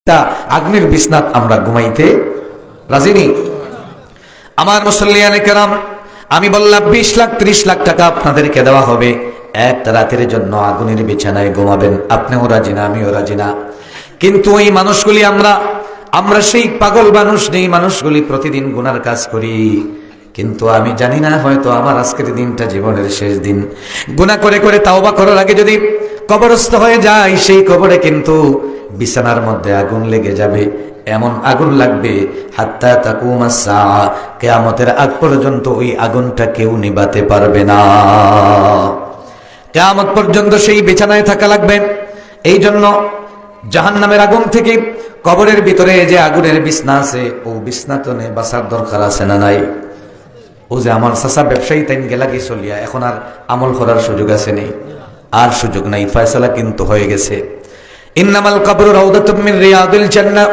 আগুনের বিছনাত আমরা ঘুমাইতে রাজি নেই। আমার মুসল্লিয়ানে কেরাম, আমি বললাম 20 লাখ 30 লাখ টাকা আপনাদেরকে দেওয়া হবে, একটা রাতের জন্য আগুনের বিছানায় ঘুমাবেন। আপনিও রাজি না, আমিও রাজি না। কিন্তু ওই মানুষগুলি আমরা সেই পাগল মানুষ নেই, মানুষগুলি প্রতিদিন গুনার কাজ করি। কিন্তু আমি জানি না, হয়তো আমার আজকের দিনটা জীবনের শেষ দিন। গুনাহ করে করে তাওবা করার আগে যদি কবরস্থ হয়ে যায়, সেই কবরে কিন্তু বিছানার মধ্যে আগুন লেগে যাবে। এমন আগুন লাগবে হাত্তা তাকুমাস সাআ, কিয়ামতের আগ পর্যন্ত ওই আগুনটা কেউ নিভাতে পারবে না। কিয়ামত পর্যন্ত সেই বিছানায় থাকা লাগবে। এই জন্য জাহান্নামের আগুন থেকে কবরের ভিতরে যে আগুনের বিছনা আছে, ও বিছনা তো নে বাঁচার দরকার আছে না নাই? ও যে আমার চাচা ব্যবসায়ী তাইন গেলা কি চলিয়া, এখন আর আমল করার সুযোগ আছে নেই? আর সুযোগ নাই, ফয়সালা কিন্তু হয়ে গেছে। ইন্নামাল কবরু রাউদাতুম মিন রিয়াদিল জান্নাহ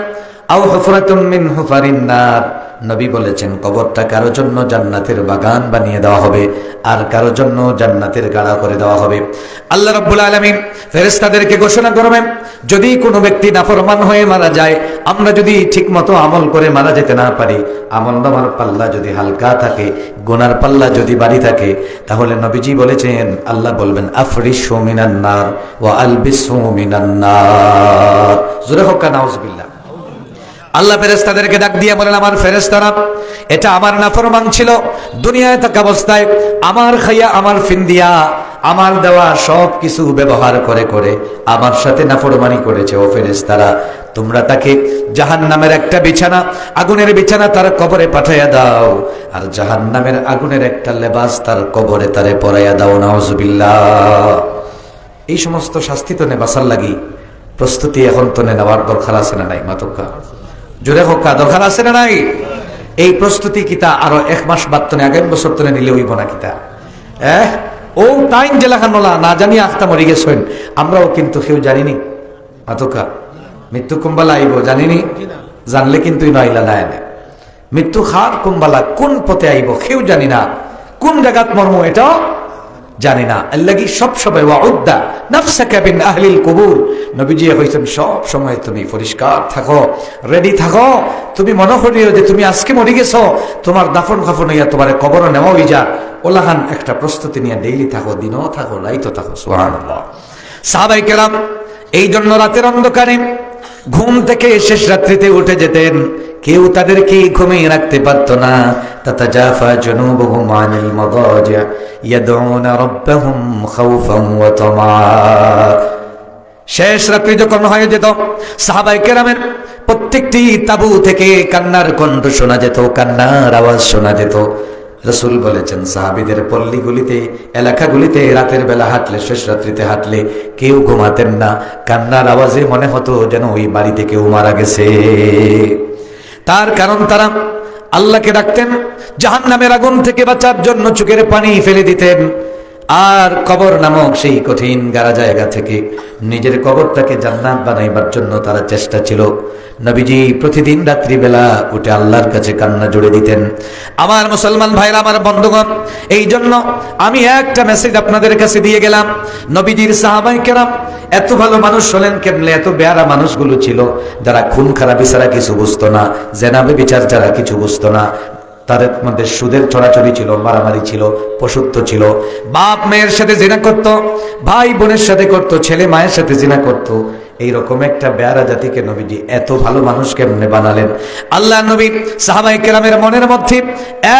আও হুফরাতুম মিন হুফারিন নার। নবী বলেছেন, কবরটা কারো জন্য জান্নাতের বাগান বানিয়ে দেওয়া হবে, আর কারো জন্য জান্নাতের গাড়া করে দেওয়া হবে। আল্লাহ রাব্বুল আলামিন ফেরেশতাদেরকে ঘোষণা করবেন, যদি কোনো ব্যক্তি নাফরমান হয়ে মারা যায়, আমরা যদি ঠিকমতো আমল করে মারা যেতে না পারি, আমলনামার পাল্লা যদি হালকা থাকে, গুনার পাল্লা যদি ভারী থাকে, তাহলে নবীজি বলেছেন, আল্লাহ বলবেন আফরিশু মিনান নার ওয়া আলবিসু মিনান নার। জোরে হোক নাউজুবিল্লাহ। আল্লাহ ফেরেশতাদেরকে ডাক দিয়ে বলেন, আমার ফেরেশতারা, এটা আমার নাফরমান ছিল, দুনিয়ায় থাকা অবস্থায় আমার খাইয়া আমার ফিন্দিয়া আমার দেওয়া সব কিছু ব্যবহার করে করে আমার সাথে নাফরমানি করেছে। ও ফেরেশতারা, তোমরা তাকে জাহান্নামের একটা বিছানা, আগুনের বিছানা তার কবরে পাঠাইয়া দাও, আর জাহান্নামের আগুনের একটা লেবাস তার কবরে তারে পরাইয়া দাও। নাউজুবিল্লাহ। এই সমস্ত শাস্তি তো নেবাসার লাগি প্রস্তুতি এখন তো নেওয়ার দরকার আছে না নাই? মাতকা জোরে হোক, দরকার আছে না নাই? এই প্রস্তুতি কিতা আরো 1 মাস বাদ তনে, আগের বছর তনে নিলে হইব না কিতা? ও টাইম জেলাখানোলা না জানি আখতা মরি গেছেন, আমরাও কিন্তু কেউ জানিনি। মাতকা মৃত্যু কুম্বালা আইব জানিনি, জানলে কিন্তু নাইলা না এনে মৃত্যু খার কুম্বালা কোন পথে আইব কেউ জানি না, কোন জায়গাত মর্ম এটাও জানি না। আল্লাহি সব সময় ওয়াউদ্দা নাফসাকা বিন আহলিল কুবুর, নবীজি কইছেন সব সময় তুমি পরিষ্কার থাকো, রেডি থাকো। তুমি মনে করিও যে তুমি আজকে মরে গেছো, তোমার দাফন কাফন হইয়া তোমার কবর নেওয়া হই যা, ওলাহান একটা প্রস্তুতি নিয়ে ডেইলি থাকো, দিনও থাকো, রাইতো থাকো। সুবহানাল্লাহ। সাহাবায়ে কেরাম এই জন্য রাতের অন্ধকারে ঘুম থেকে শেষ রাত্রিতে উঠে যেতেন, কেউ তাদেরকে ঘুমিয়ে রাখতে পারত না। তাতাজাফা জুনুবুহুম আনিল মাদাজি ইয়াদউনা রাব্বাহুম খাউফান ওয়া তামা। শেষ রাত্রি যখন হয়ে যেত, সাহাবায়ে কেরামের প্রত্যেকটি তাবু থেকে কান্নার কণ্ঠ শোনা যেত, কান্নার আওয়াজ শোনা যেত। রাসূল বলেছেন, সাহাবীদের পল্লীগুলিতে, এলাকাগুলিতে রাতের বেলা হাঁটলে, শেষ রাত্রিতে হাঁটলে কেউ ঘুমাতেন না। কান্নার আওয়াজে মনে হতো যেন ওই বাড়িতে কেউ মারা গেছে। তার কারণ তারা আল্লাহকে ডাকতেন, জাহান্নামের আগুন থেকে বাঁচার জন্য চোখের পানি ফেলে দিতেন, আর কবর নামক সেই কঠিন গাড়া জায়গা থেকে নিজের কবরটাকে জান্নাত বানাইবার জন্য তারা চেষ্টা ছিল। নবীজি প্রতিদিন রাত্রিবেলা উঠে আল্লাহর কাছে কান্না জুড়ে দিতেন। আমার মুসলমান ভাইরা, আমার বন্ধুগণ, এই জন্য আমি একটা মেসেজ আপনাদের কাছে দিয়ে গেলাম। নবীজির সাহাবায়ে কেরাম এত ভালো মানুষ হলেন কেমনে? এত বেয়ারা মানুষগুলো ছিল যারা খুন খারাপি ছাড়া কিছু বুঝতো না, জেনাবে বিচার ছাড়া কিছু বুঝতো না। তাদের মধ্যে সুদের ছড়াছড়ি ছিল, মারামারি ছিল, পশুত্ব ছিল, বাপ মেয়ের সাথে জিনা করত, ভাই বোনের সাথে করত, ছেলে মায়ের সাথে জিনা করত। এইরকম একটা বেয়ারা জাতিকে নবীজি এত ভালো মানুষ কেমনে বানালেন? আল্লাহ নবী সাহাবায়ে কেরামের মনের মধ্যে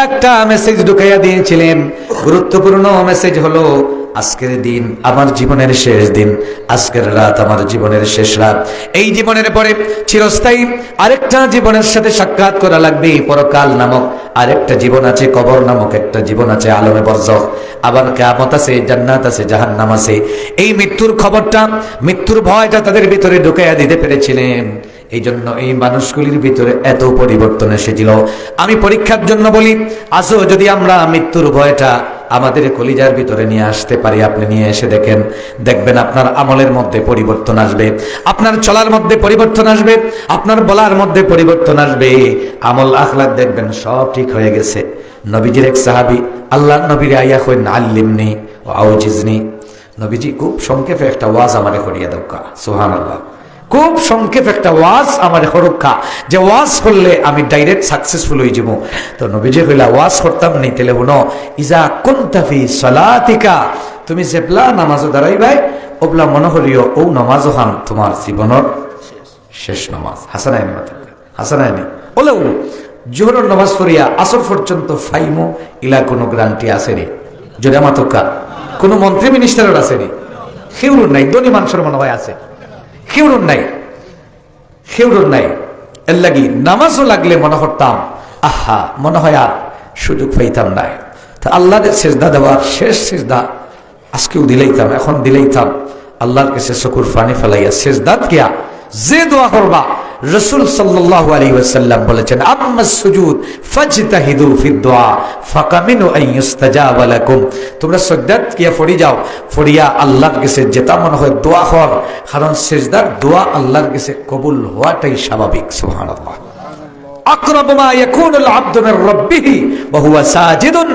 একটা মেসেজ ঢুকাইয়া দিয়েছিলেন। গুরুত্বপূর্ণ মেসেজ হলো, আজকের দিন আমার জীবনের শেষ দিন, আজকের রাত আমার জীবনের শেষ রাত। এই জীবনের পরে চিরস্থায়ী আরেকটা জীবনের সাথে সাক্ষাৎ করা লাগবে। পরকাল নামক আরেকটা জীবন আছে, কবর নামক একটা জীবন আছে, আলমে বরজখ। আবার কিয়ামত আছে, জান্নাত আছে, জাহান্নাম আছে। এই মৃত্যুর খবরটা, মৃত্যুর ভয়টা তাদের ভিতরে ঢুকাইয়া দিতে পেরেছিলেন। এই জন্য এই মানুষগুলির ভিতরে এত পরিবর্তন এসেছিল। আমি পরীক্ষার জন্য বলি, আজও যদি আমরা মৃত্যুর ভয়টা আমাদের কলিজার ভিতরে নিয়ে আসতে পারি, আপনি নিয়ে এসে দেখেন, দেখবেন আপনার আমলের মধ্যে পরিবর্তন আসবে, আপনার চলার মধ্যে পরিবর্তন আসবে, আপনার বলার মধ্যে পরিবর্তন আসবে, আমল আখলাক দেখবেন সব ঠিক হয়ে গেছে। নবীজির এক সাহাবী আল্লাহর নবীর আইয়া কইন, আল্লিমনি ওয়া আউজিজনি। নবীজি খুব সংক্ষেপে একটা ওয়াজ আমারে করিয়া দাও। সুবহানাল্লাহ। খুব সংক্ষেপ একটা ওয়াজ আমার হরক্ষা, যে ওয়াজ করলে আমি ডাইরেক্ট সাকসেসফুল হয়ে যাব। তো নবীজি কইলা ওয়াজ করতাম নেই তেলে হুনো, ইজা কুনতা ফি সালাতিকা, তুমি যেবলা নামাজে দাঁড়াইবাই ওবলা মনে করিও ও নামাজ খান তোমার জীবনের শেষ নামাজ। হাসানাইনি মাথা হাসানাইনি বলেও জোহরের নামাজ পড়িয়া আসর পর্যন্ত ফাইমো ইলা কোনো গ্যারান্টি আসেনি? যদি মাতকা কোনো মন্ত্রী মিনিস্টারের আসেনি? খেউরুন নাই, ধনী মানুষের মনে হয় আছে, খেউরুন নাই, খেউরুন নাই। এর লাগি নামাজও লাগলে মনে করতাম আহা মনে হয় আর সুযোগ পাইতাম নাই। তা আল্লাহর সেজদা দেওয়ার শেষ সেজদা আজকেও দিলেইতাম, এখন দিলেইতাম। আল্লাহর কাছে চকুর পানি ফেলাইয়া সেজদাত কিয়া যে দোয়া করবা, রাসূল সাল্লাল্লাহু আলাইহি ওয়াসাল্লাম বলেছেন আম্মাস সুজুদ ফাজতাহিদু ফিদ দুআ ফাকামিনু আন ইউস্তাজাবা লাকুম, তোমরা সাজদাত কিয়া ফড়ি যাও, ফড়িয়া আল্লাহর কাছে যেটা মনে হয় দোয়া কর, কারণ সিজদার দোয়া আল্লাহর কাছে কবুল হওয়াটাই স্বাভাবিক। সুবহানাল্লাহ। আকরাবু মা ইয়াকুনুল আবদু মির রাব্বিহি ওয়া হুয়া সাজিদুন,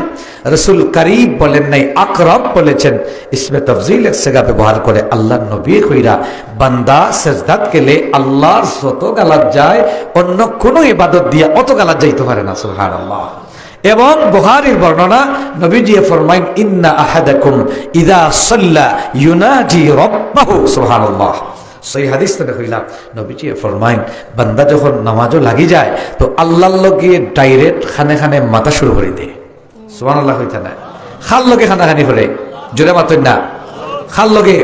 রাসূল কারীম বলেন নাই আকরাব বলেছেন, ইসমে তাফজিলের সিগা ব্যবহার করে আল্লাহর নবী কইরা বান্দা সিজদাত গেলে আল্লাহর যত গালাত যায় অন্য কোন ইবাদত দিয়া অত গালাত যাইতে পারে না। সুবহানাল্লাহ। এবং বুখারীর বর্ণনা নবীজি ফরমাইন ইন্না আহাদাকুম ইযা সাল্লা ইউনাজি রাব্বাহু। সুবহানাল্লাহ। সেই হাদিস থেকে হইলাম নবীজি ফরমাইন বান্দা যখন নামাজও লাগি যায় তো আল্লাহর লগে ডাইরেক্ট খানে খানে মাথা শুরু করে দেয়। সুবহানাল্লাহ হইতা না, খাল লগে খানাখানি করে জোরে মাতই না, খাল লগে।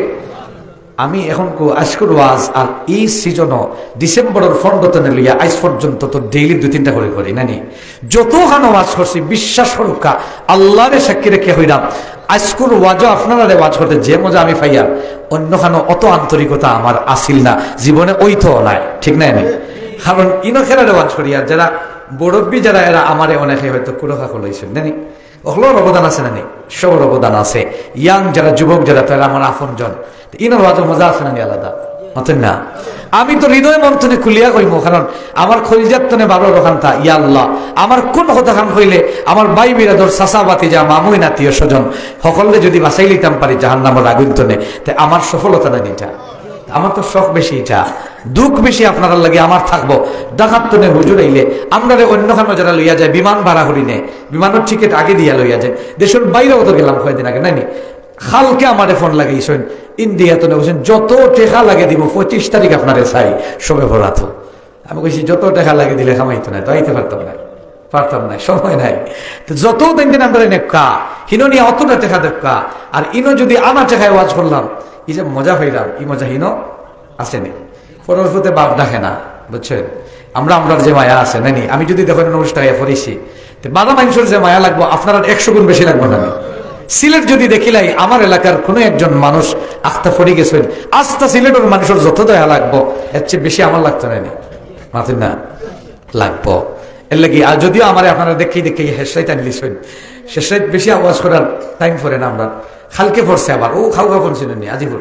আমি এখন আজকের ওয়াজ আর এই সিজনও ডিসেম্বরের ফন্ডতনে লইয়া আজ পর্যন্ত তো ডেইলি 2-3টা করে করি নানি, যতখানো ওয়াজ করছি বিশ্বাস করুকা আল্লাহরে সাক্ষী রেখে হইলাম আজকের ওয়াজও আপনারা ওয়াজ করতে যে মজা আমি পাইয়া অন্যখানো অত আন্তরিকতা আমার আসিল না জীবনে, ওই তো নাই, ঠিক না? আমি কারণ ইনখেরারে ওয়াজ করি আর যারা বড়ব্বি যারা এরা আমারে অনেকে হয়তো কুড়োখা খোলাইছেন নানি, ওগুলোর অবদান আছে নানি, সবার অবদান আছে। ইয়াং যারা যুবক যারা তারা আমার আপনজন, ইনোর ওয়াজ মজা আছে নানি আলাদা মতেন না। আমি তো হৃদয় মন্থনে খুলিয়া কইব, কারণ আমার খলিজাতনে বারো রখান্তা ইয়া আল্লাহ, আমার কোন কথা খান কইলে আমার ভাই বিরাদর চাচা বাতি যা মামুই নাতীয় স্বজন সকলে যদি বাঁচাই লিতাম পারি জাহান্নামের আগুন তনে, তাই আমার সফলতা না এটা। আমার তো শখ বেশি, এটা দুঃখ বেশি আপনার লাগে আমার থাকবো। ডাকাত তনে হুজুর আইলে আমরা অন্যখানে যারা লইয়া যায় বিমান ভাড়া করি নে, বিমানের টিকিট আগে দিয়া লইয়া যায়, দেশের বাইরেও তো গেলাম কয়েকদিন আগে নাইনি, খালকে আমারে ফোন লাগাইছেন ইন্ডিয়া তো বলছেন যত টেকা লাগে দিব 25 তারিখ আপনারে চাই সবে ভরাত। আমি কইছি যত টাকা লাগে দিলে খামাইতো না, তো আইতে পারতাম না, পারতাম না, সময় নাই। তো যত দিন দিন আমরা নেকা হিনো নিয়ে অতটা টেকা দেখা, আর ইনো যদি আনা টেকায় ওয়াজ করলাম এই যে মজা পাইলাম, ই মজা হিনো আসেনি। ফরজতে বাপ ডাকে না, বুঝছেন? আমরা যে মায়া আছে নানি, আমি যদি দেখেন অনুষ্ঠানে পড়েছি বাবা মানুষের যে মায়া লাগবো আপনার 100 গুণ বেশি লাগবো না। সিলেট যদি দেখিলাই আমার এলাকার কোনো একজন মানুষ আস্তা ফরি গেছেন, আস্তা সিলেটের মানুষের যত দয়া লাগবো এর চেয়ে বেশি আমার লাগতো না, মাথেন না লাগবো। এর লাগি আর যদিও আমার আপনারা দেখেই হেসাই টানলিছেন, শেষাই বেশি আওয়াজ করার টাইম পরে না আমরা খালকে পড়ছে আবার ও খাও খাবন ছিলেন নি আজিপুর,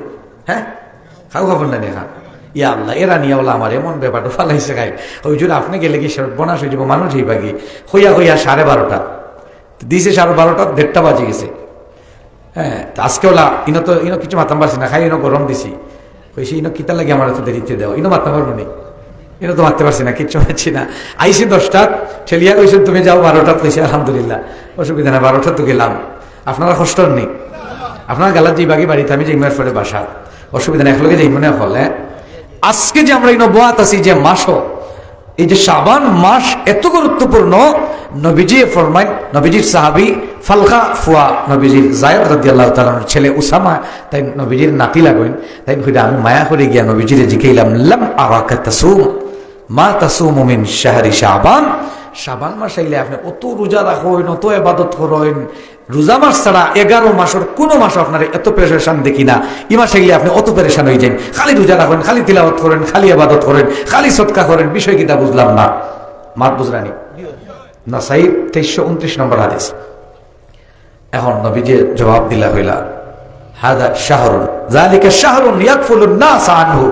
হ্যাঁ খাও খাবন না নিয়ে ইয়া আল্লাহ এরা নিয়ে বলা আমার এমন ব্যাপারটা ফালাইছে খাই ওই জন্য আপনি গেলে কি বনাস হয়ে যাবো মানুষ এই বাকি হইয়া 12:30 দিয়েছে, 12:30 1:30 বাজে গেছে। হ্যাঁ আজকে ওলা ইনো কিছু মাতাম পারছি না, খাই ইনো গরম দিছি কইছি ইনো কিতা লাগে আমার এত দেরিতে দেওয়া, ইনো মারতে পারবো নি, ইনো তো মারতে পারছি না, কিচ্ছু পাচ্ছি না। আইসি 10টা ঠেলিয়া কইছেন তুমি যাও 12টা, কইছি আলহামদুলিল্লাহ অসুবিধা না, 12টা তো গেলাম। আপনারা কষ্ট নেই, আপনারা গেলার যে বাকি বাড়িতে আমি যে ইমার পরে বাসা অসুবিধা নেই, একলগে যে মনে হলে আজকে যে আমরা ইনো বোয়াত আছি যে মাসও এই যে শাবান মাস এত গুরুত্বপূর্ণ। নবীজি ফরমাইন, নবীজির সাহাবী ফালকা ফুয়া নবীজির জায়েদ রাদিয়াল্লাহু তাআলার ছেলে উসামা তাই নবীজির নাতি লাগেন, তাই কইরা আমি মায়া করে গিয়া নবীজিরে জিকাইলাম লাম আরাকা তাসুম মা তাসুমু মিন শাহরি শাবান, শাবান মাস আইলে আপনি অত রোজা রাখেন, অত ইবাদত করেন, রোজা মাস ছাড়া 11 মাসের কোনো মাস আপনার এত পেরেশান দেখি না। ই মাস আইলে আপনি অত পেরেশান হয়ে যান, খালি রোজা রাখেন, খালি তিলাওয়াত করেন, খালি ইবাদত করেন, খালি সদকা করেন, বিষয় কিটা বুঝলাম না। মাত বুঝরানি নাসাই 2329 নম্বর হাদিস। এখন নবীজি জবাব দিলা হইলা হাদা শাহরুন যালিকা শাহরুন ইয়াকফুলুন নাস আনহু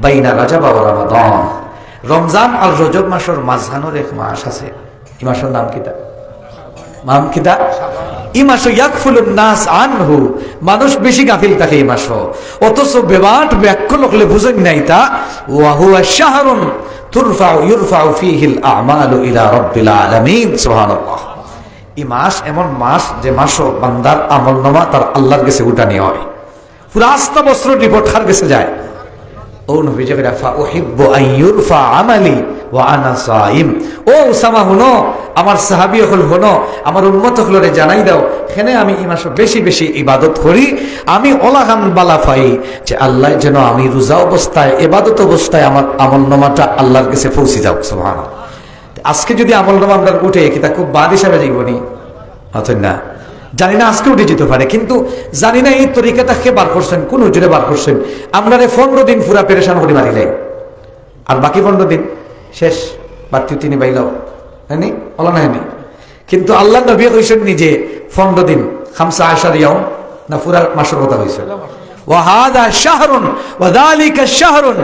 বাইনা রাজাব ওয়া রমাদান, রমজান আর রজব মাসের মাঝখানের এক মাস আছে, এই মাসের নাম কিতা? নাম কিতা? এই মাসও ইয়াকফুলুন নাস আনহু, মানুষ বেশি গাফিল থাকে এই মাসও। অথচ বেবাট ব্যাখ্যা লোকলে বুঝেন নাই তা ওয়া হুয়া শাহরুন তুরফাউ ইউরফাউ ফীহিল আমালু ইলা রাব্বিল আলামিন। সুবহানাল্লাহ। এই মাস এমন মাস যে মাসও বান্দার আমলনামা তার আল্লাহর কাছে উঠানি হয়, পুরো আস্থা বস্ত্র রিপোর্ট কার কাছে যায়? ও নবী যে রাফা উহিব্বু আন ইউরফা আমালি ওয়া আনা সাইম। ও উসামা হুনো, আমার সাহাবী হল হুনো, আমার উম্মত হলরে জানাই দাও, এখানে আমি এই মাসে বেশি বেশি ইবাদত করি, আমি ওলাহান বালা পাই যে আল্লাহ যেন আমি রোজা অবস্থায় ইবাদত অবস্থায় আমার আমলনামাটা আল্লাহর কাছে পৌঁছে যাও। সুবহানাল্লাহ। আজকে যদি আমলনামা আমরা উঠে কি তা খুব বাদ হিসাবে জীবনী অথবা না, জানি না আজকে উঠে যেতে পারে, কিন্তু জানি না এই তরিকাটা কে বার করছেন, কোন হুজুরে বার করছেন। আমরা 15 দিন পুরা পেরেশান করে মারিলে, আর বাকি 15 দিন শেষ, বাড়তি তিনি বাইলাও হয়নি বলা হয়নি। কিন্তু আল্লাহ নবী কইছেন নিজে 15 দিন খামসা আশার ইয়াউম না পুরা মাসের কথা হয়েছে। ওয়া হাদা শাহরুন ওয়া যালিকা শাহরুন,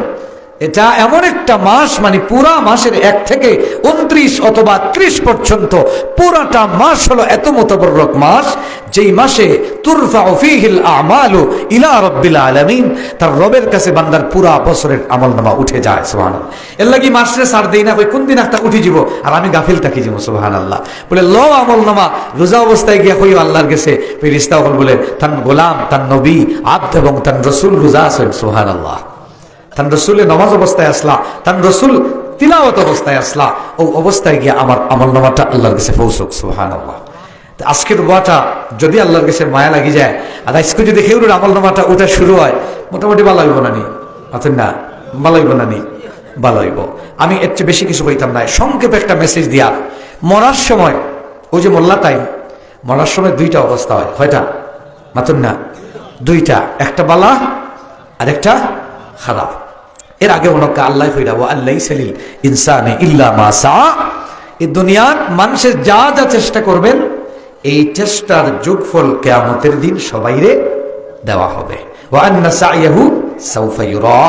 এটা এমন একটা মাস, মানে পুরা মাসের 1 থেকে 29 অথবা 30 পর্যন্ত পুরাটা মাস হলো এত মুতাবাররক মাস, যেই মাসে তুরফাউ ফীহিল আমালু ইলা রাব্বিল আলামিন, তার রবের কাছে বান্দার পুরা বছরের আমলনামা উঠে যায়। সুবহানাল্লাহ। এর লাগি মাসে ছাড় দেই না, কই কোন দিন একটা উঠে যাব আর আমি গাফিল থাকি যাব। সুবহানাল্লাহ। বলে লো আমলনামা রোজা অবস্থায় গিয়া কই আল্লাহর কাছে ফেরেশতা হল বলে তান গোলাম, তান নবী, আব্দ এবং তান রাসূল রোজা আছেন। সুবহানাল্লাহ। তান রসুলের নামাজ অবস্থায় আসলা, তান রসুল তিলাওয়াত অবস্থায় আসলা, ও অবস্থায় গিয়ে আমার আমলনামাটা আল্লাহর কাছে পৌঁছুক। সুবহানাল্লাহ। আজকের দোয়াটা যদি আল্লাহর কাছে মায়া লাগি যায়, আর আজকে যদি কেউর আমলনামাটা ওটা শুরু হয়, মোটামুটি ভালো হইব না নি? আছেন না? ভালো হইব না নি? ভালো হইব। আমি এর চেয়ে বেশি কিছু কইতাম না, সংক্ষেপে একটা মেসেজ দিয়া। মরার সময় ওই যে মোল্লা টাইম, মরার সময় 2টা অবস্থা হয়। কয়টা? মাতুন না? 2টা, একটা বালা আর একটা খারাপ। এর আগে ওনাকে আল্লাহ ফিরাবো আল্লাহ সালিল ইনসানে ইল্লা মা সা। এই দুনিয়ার মানুষের যা যা চেষ্টা করবেন, এই চেষ্টার যোগফল কিয়ামতের দিন সবাইরে দেওয়া হবে। ওয়া আন্না সাইয়াহু সাউফা ইউরা,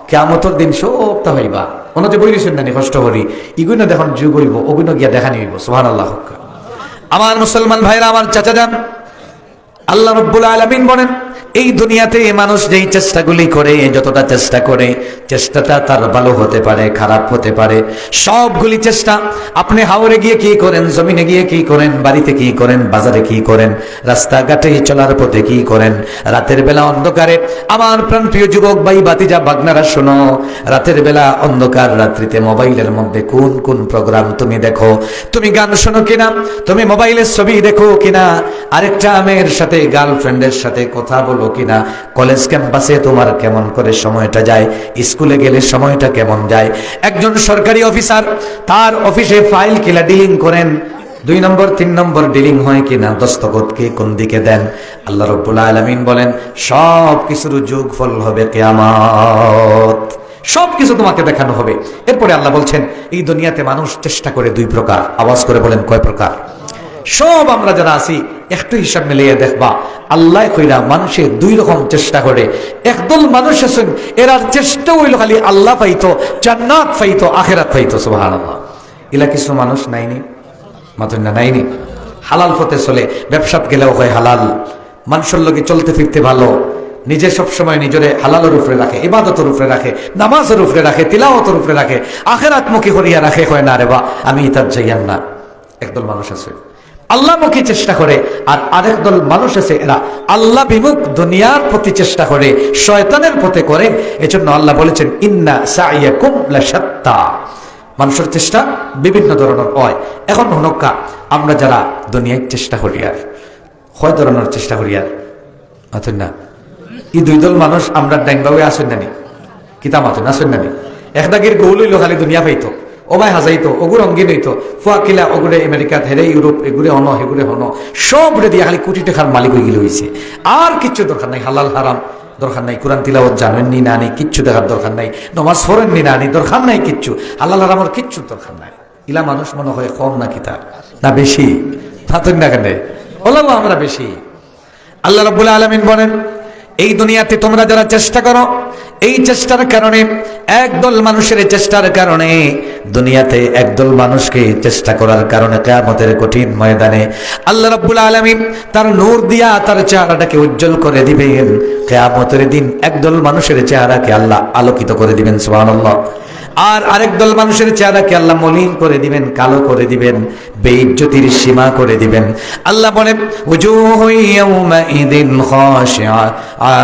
কিয়ামতের দিন সবটা হইবা। ওনা যে বইছেন না কষ্ট করি, ইগুনো দেখুন যুগ হইব, ওগুনো গিয়া দেখানি হইব। সুবহানাল্লাহ। আমার মুসলমান ভাইরা, আমার চাচা যান, আল্লাহ রাব্বুল আলামিন বলেন এই দুনিয়াতে মানুষ যেই চেষ্টাগুলি করে, যতটা চেষ্টা করে, চেষ্টাটা তার ভালো হতে পারে, খারাপ হতে পারে। সবগুলি চেষ্টা, আপনি হাওরে গিয়ে কি করেন, জমিনে গিয়ে কি করেন, বাড়িতে কি করেন, বাজারে কি করেন, রাস্তাঘাটে চলার পথে কি করেন, রাতের বেলা অন্ধকারে, আমার প্রাণপ্রিয় যুবক ভাই বাতিজা বাগনারা শোনো, রাতের বেলা অন্ধকার রাত্রিতে মোবাইলের মধ্যে কোন কোন প্রোগ্রাম তুমি দেখো, তুমি গান শোনো কিনা, তুমি মোবাইলের ছবি দেখো কিনা, আরেকটা মেয়ের সাথে গার্লফ্রেন্ডের সাথে কথা বলো কিনা, কলেজ ক্যাম্পাসে তোমার কেমন করে সময়টা যায়, স্কুলে গেলে সময়টা কেমন যায়, একজন সরকারি অফিসার তার অফিসে ফাইল কিলা ডিলিং করেন, 2 নম্বর 3 নম্বর ডিলিং হয় কিনা, দস্তখত কে কোন দিকে দেন। আল্লাহ রাব্বুল আলামিন বলেন সব কিছুর যোগফল হবে কিয়ামত, সব কিছু তোমাকে দেখানো হবে। এরপরে আল্লাহ বলছেন এই দুনিয়াতে মানুষ চেষ্টা করে 2 প্রকার। আওয়াজ করে বলেন কয় প্রকার? সব আমরা যারা আছি একটু হিসাব মিলিয়ে দেখবা, আল্লাহ কইরা মানুষে 2 রকম চেষ্টা করে। একদল মানুষ আছেন এরার চেষ্টা হইল খালি আল্লাহ পাইতো, জান্নাত পাইতো, আখিরাত পাইতো। সুবহানাল্লাহ। ইলা কিছু মানুষ নাইনি, মাতুন না নাইনি, হালাল পথে চলে, ব্যবসাত গেলেও হয় হালাল, মানুষের লোকে চলতে ফিরতে ভালো, নিজে সবসময় নিজরে হালালের উপরে রাখে, ইবাদতের উপরে রাখে, নামাজের উপরে রাখে, তিলাওয়াতের উপরে রাখে, আখিরাতমুখী করিয়া রাখে, কয় না রে বা আমি তার যাইয়ান না। একদল মানুষ আছে আল্লাহমুখী চেষ্টা করে, আর আরেক দল মানুষ আছে এরা আল্লাহ বিমুখ দুনিয়ার প্রতি চেষ্টা করে, শয়তানের পথে করে। এজন্য আল্লাহ বলেছেন ইন্না সাইয়াকুম লাশাত্তা, মানুষের চেষ্টা বিভিন্ন ধরনের হয়। এখন হনকা আমরা যারা দুনিয়ায় চেষ্টা করি, আর কয় ধরনের চেষ্টা করি, আর আছেন না এই 2 দল মানুষ আমরা ড্যাংবাবে আসেন নানি, কিতাম আছেন আসেন নানি, একদাগির গোল হইল খালি দুনিয়া পাইতো, ওবাই হাজাইতো, ওগুলো অঙ্গিন হইতো, ফুয়াকিলা ওগুলো আমেরিকাত, হেরে ইউরোপ, এগুলো হন হেগুলো হন, সব দিয়ে খালি কোটি টাকার মালিক হয়ে গেলে হয়েছে। আর কিচ্ছু দরকার নাই, হালাল হারাম দরকার নাই, কোরআন তিলাওয়াত জানেননি না, আনি কিচ্ছু দেখার দরকার নাই, নমাজ পড়েননি না, আনি দরকার নাই কিচ্ছু, হালাল হারামের কিচ্ছু দরকার নাই। ইলা মানুষ মনে হয় কম না কিতা না বেশি, থাকেন না কেন বলো আমরা বেশি। আল্লাহ রাব্বুল আলামিন বলেন এই দুনিয়াতে তোমরা যারা চেষ্টা করো, এই চেষ্টার কারণে, একদল মানুষের চেষ্টার কারণে, দুনিয়াতে একদল মানুষকে চেষ্টা করার কারণে কিয়ামতের কঠিন ময়দানে আল্লাহ রাব্বুল আলামিন তার নূর দিয়া তার চেহারাটাকে উজ্জ্বল করে দিবেন। কিয়ামতের দিন একদল মানুষের চেহারাকে আল্লাহ আলোকিত করে দিবেন, সুবহানাল্লাহ। আর আরেক দল মানুষের চেহারাকে আল্লাহ মলিন করে দিবেন, কালো করে দিবেন, বেইজ্জতির সীমা করে দিবেন। আল্লাহ বলেন উজুহু ইয়াউমাইদিন খাশিআ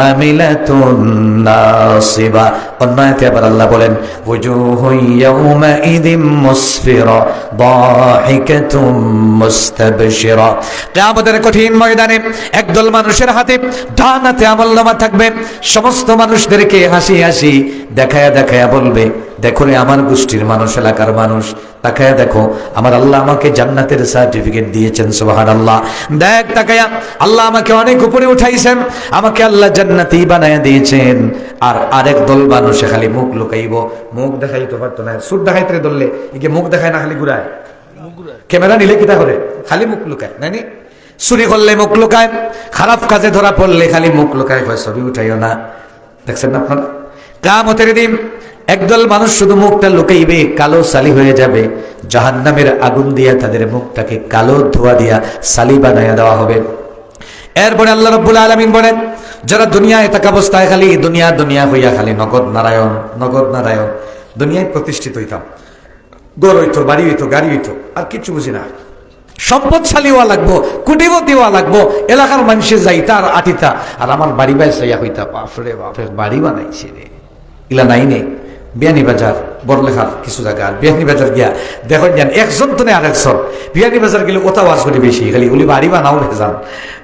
আমিলাতুন নাসিবা। অন্য আয়াতে আবার আল্লাহ বলেন উজুহু ইয়াউমাইদিন মুসফিরা দাহিকাতুম মুস্তাবশিরা। কিয়ামতের কঠিন ময়দানে একদল মানুষের হাতে ডান হাতে আমলনামা থাকবে, সমস্ত মানুষদেরকে হাসি হাসি দেখায়া দেখায়া বলবে, দেখো রে আমার গোষ্ঠীর মানুষ, এলাকার মানুষ, তাকায়া দেখো আমার আল্লাহ আমাকে জান্নাতের সার্টিফিকেট দিয়েছেন, সুবহানাল্লাহ। দেখ তাকায়া আল্লাহ আমাকে অনেক উপরে উঠাইছেন, আমাকে আল্লাহ জান্নাতি বানায়া দিয়েছেন। আর আরেক দল মানুষ খালি মুখ লুকাইব, মুখ দেখাইতে পারতো না। সুর দেখাইতে ধরলে একে মুখ দেখায় না, খালি ঘুরায়। ক্যামেরা নিলে কিতা করে, খালি মুখ লুকায়, নাইনি? চুরি করলে মুখ লুকায়, খারাপ কাজে ধরা পড়লে খালি মুখ লুকায়, ছবি উঠাইও না। দেখছেন না আপনারা? কিয়ামতের দিন একদল মানুষ শুধু মুখটা লুকাইবে, কালো সালি হয়ে যাবে। জাহান্নামের আগুন দিয়া তাদের মুখটাকে কালো ধোয়া দিয়া সালি বানাইয়া দেওয়া হবে। এরপরে আল্লাহ রাব্বুল আলামিন বলেন, যারা দুনিয়ায় থাকা অবস্থায় খালি দুনিয়া দুনিয়া হইয়া খালি নগদ নারায়ণ নগদ নারায়ণ, দুনিয়ায় প্রতিষ্ঠিত হইতাম, গড় হইতো, বাড়ি হইতো, গাড়ি হইতো, আর কিছু বুঝি না, সম্পদশালী হওয়া লাগবো, কোটিপতি হওয়া লাগবো, এলাকার মানুষের যাইতা আর আটিতা, আর আমার বাড়ি বাই চাইয়া হইতা, বাপরে বাপরে বাড়ি বানাইছে রে, ইলা নাই নেই। বিয়ানীবাজার বড়লেখার কিছু জায়গা, বিয়ানীবাজার গিয়া দেখো যান একজন তো নেই আরেকজন। বিয়ানীবাজার গেলে কোথাও আওয়াজ করি বেশি, খালি উলি বাড়ি বানাও যান,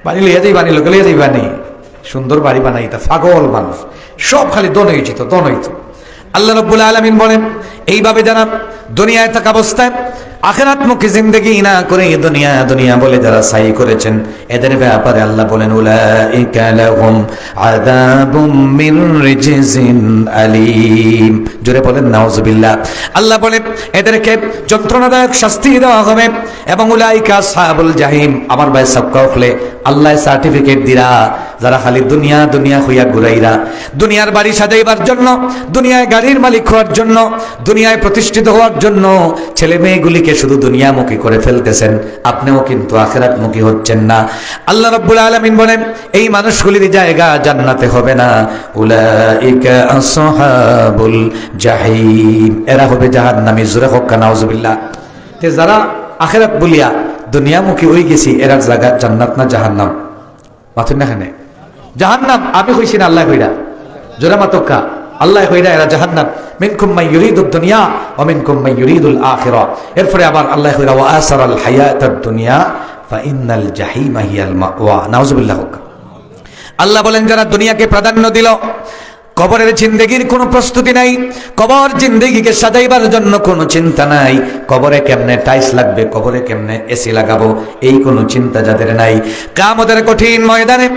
বাড়ি লইয়া যাই, বানি লোকে লইয়া যাই, বানি সুন্দর বাড়ি বানাই, তা পাগল মানুষ সব খালি দনইচিত দনইত। আল্লাহ রাব্বুল আলামিন বলেন, এইভাবে যারা দুনিয়ায় থাকা অবস্থায় আখিরাতমুখী জিন্দেগি না করে দুনিয়া দুনিয়া বলে যারা সাই করেছেন, এদের ব্যাপারে আল্লাহ বলেন উলাইকা লাহুম আযাবুম মিন রিজজিন আলীম। জোরে বলেন নাউযুবিল্লাহ। আল্লাহ বলেন এদেরকে যন্ত্রণাদায়ক শাস্তি দেওয়া হবে। এবং উলাইকা আসহাবুল জাহিম, আমার ভাই সাবকা হলে আল্লাহ সার্টিফিকেট দিরা, যারা খালি দুনিয়া দুনিয়া হইয়া ঘুরাইরা, দুনিয়ার বাড়ি সাজাইবার জন্য, দুনিয়ায় গাড়ির মালিক হওয়ার জন্য, দুনিয়ায় প্রতিষ্ঠিত হওয়ার জন্য ছেলে মেয়েগুলিকে শুধু দুনিয়ামুখী করে ফেলতেছেন, আপনিও কিন্তু আখিরাতমুখী হচ্ছেন না। আল্লাহ রাব্বুল আলামিন বলেন এই মানুষগুলির জায়গা জান্নাতে হবে না। উলাইকা আসহাবুল জাহিম, এরা হবে জাহান্নামী। জোরে হোক নাউযুবিল্লাহ। তে যারা আখিরাত বলিয়া দুনিয়ামুখী হয়ে গেছি, এরা জায়গা জান্নাত না জাহান্নাম? মাথুন না খানে জাহান্নাম। আমি কইছি না, আল্লাহ কইরা। জোরে মাতক্কা, আল্লাহ কইরা এরা জাহান্নাম। মিনকুম মান ইউরিদুদ দুনিয়া ওয়া মিনকুম মান ইউরিদুল আখিরা। এরপরে আবার আল্লাহ কইরা ওয়া আসারাল হায়াতাদ দুনিয়া ফা ইন্নাল জাহিমা হিয়াল মাওয়া। নাউযুবিল্লাহ। আল্লাহ বলেন যারা দুনিয়াকে প্রাধান্য দিল, কবরের জিন্দেগির কোনো প্রস্তুতি নাই, কবর জিন্দেগিকে সাজাইবার জন্য কোনো চিন্তা নাই, কবরে কেমনে টাইলস লাগবে, কবরে কেমনে এসি লাগাবো, এই কোনো চিন্তা যাদের নাই, কিয়ামতের কঠিন ময়দানে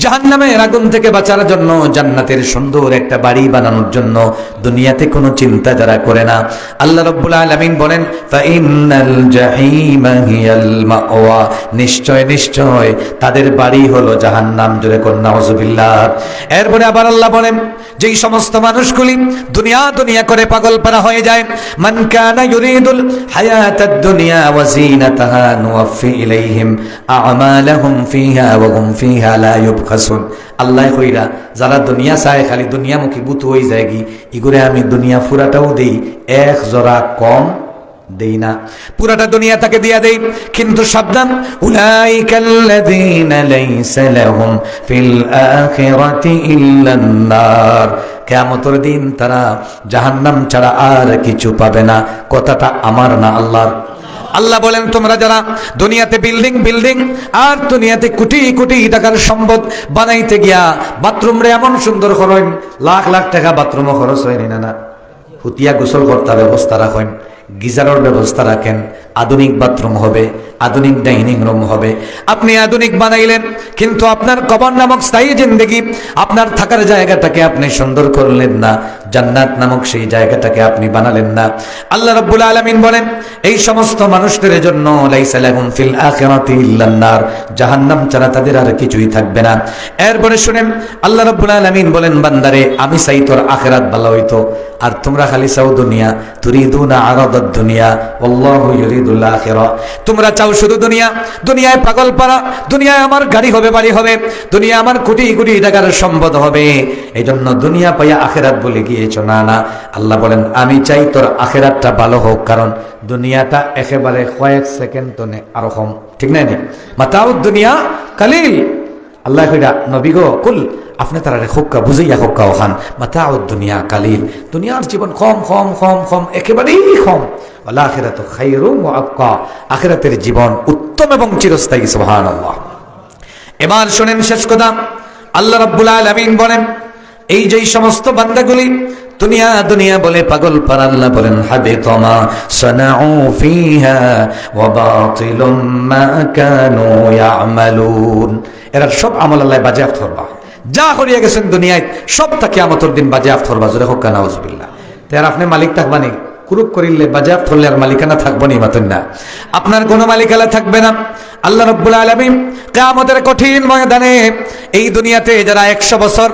জাহান্নামের আগুন থেকে বাঁচার জন্য, জান্নাতের সুন্দর একটা বাড়ি বানানোর জন্য দুনিয়াতে কোনো চিন্তা যারা করে না, আল্লাহ রাব্বুল আলামিন বলেন ফাইনাল জাহিমা হিয়াল মাওয়া, নিশ্চয় নিশ্চয় তাদের বাড়ি হলো জাহান্নাম। জোরে কোন নাউযুবিল্লাহ। এরপরে আবার আল্লাহ বলেন যেই সমস্ত মানুষগুলি দুনিয়া দুনিয়া করে পাগল পারা হয়ে যায়, মান কানা ইউরিদুল হায়াতাদ দুনিয়া ওয়া যিনাতাহা নুওয়াফি ইলাইহিম আমালাহুম ফিহা ওয়া হুম ফিহা লা ইউবখাসুন। আল্লাহ কইরা যারা দুনিয়া চায়, খালি দুনিয়ামুখী বুত হয়ে যায় কি, ইগুরে আমি দুনিয়া পুরাটাও দেই, এক জরা কম দেই না, পুরাটা দুনিয়া তাকে দিয়া দেই। কিন্তু সাবধান, উলাইকাল্লাযীনা লাইসা লাহুম ফিল আখিরাতি ইল্লান নার, কিয়ামতের দিন তারা জাহান্নাম ছাড়া আর কিছু পাবে না। কথাটা আমার না, আল্লাহর। আল্লাহ বলেন তোমরা যারা দুনিয়াতে বিল্ডিং বিল্ডিং আর দুনিয়াতে কোটি কোটি টাকার সম্পদ বানাইতে গিয়া বাথরুম রে এমন সুন্দর করেন, লাখ লাখ টাকা বাথরুমও খরচ হয় না, হুতিয়া গোসল কর্তার ব্যবস্থা রাখেন, গিজারের ব্যবস্থা রাখেন, আধুনিক বাথরুম হবে, আধুনিক ডাইনিং রুম হবে। আপনি আধুনিক বানাইলেন, কিন্তু আপনার কবর নামক স্থায়ী জিন্দেগি, আপনার থাকার জায়গাটাকে আপনি সুন্দর করলেন না, জান্নাত নামক সেই জায়গাটাকে আপনি বানালেন না। আল্লাহ রাব্বুল আলামিন বলেন, এই সমস্ত মানুষদের জন্য লাইসা লাহুম ফিল আখিরাতি ইল্লান নার, জাহান্নাম ছাড়া তাদের আর কিছুই থাকবে না। এরপরে শুনেন, আল্লাহ রাব্বুল আলামিন বলেন, বান্দারে আমি চাই তোর আখিরাত ভালো হইতো, আর তোমরা খালি চাও দুনিয়া। তুরিদুনা আরাদাদ দুনিয়া আল্লাহু ইউরিদুল আখিরা, তোমরা চাও শুধু দুনিয়া। দুনিয়ায় পাগল পারা, দুনিয়ায় আমার গাড়ি হবে, বাড়ি হবে, দুনিয়া আমার কোটি কোটি টাকার সম্পদ হবে, এই জন্য দুনিয়া পাইয়া আখিরাত বলে গিয়েছো। না না, আল্লাহ বলেন আমি চাই তোর আখিরাতটা ভালো হোক, কারণ দুনিয়াটা একেবারে কয়েক সেকেন্ড তনে আরো কম, ঠিক না? মাতাউদ দুনিয়া কালিল। আল্লাহ কইরা নবী গো কুল, আপনি তারা হোক্কা বুঝাইয়া হোক্কা ওখান, মাতাউদ দুনিয়া কালিল, দুনিয়ার জীবন কম কম কম কম, একেবারেই কম। ওয়াল আখিরাতু খায়রুম ওয়া আবকা, আখিরাতের জীবন উত্তম এবং চিরস্থায়ী। সুবহানাল্লাহ। এবার শুনেন শেষ কথা, আল্লাহ রাব্বুল আলামিন বলেন, এই যে সমস্ত বান্দাগুলি দুনিয়া দুনিয়া বলে পাগল পার, আল্লাহ বলেন হাবিতামা সানাউ ফিহা ওয়া বাতিলুম মা কানু ইয়ামালুন, এরা সব আমল আল্লাহ বাজেয়াপ্ত করবা, যা করিয়া গেছেন দুনিয়ায় সব তা কিয়ামতের দিন বাজেয়াপ্ত করবা। জোরে হোক না নাউজুবিল্লাহ। তার আপনি মালিক থাকবানি, কুরুপ করিলে বাজেয়াপ্ত হলে আর মালিকানা থাকবো নি, মাতেন না, আপনার কোনো মালিকানা থাকবে না। আল্লাহ রাব্বুল আলামিন কিয়ামতের কঠিন ময়দানে এই দুনিয়াতে যারা 100 বছর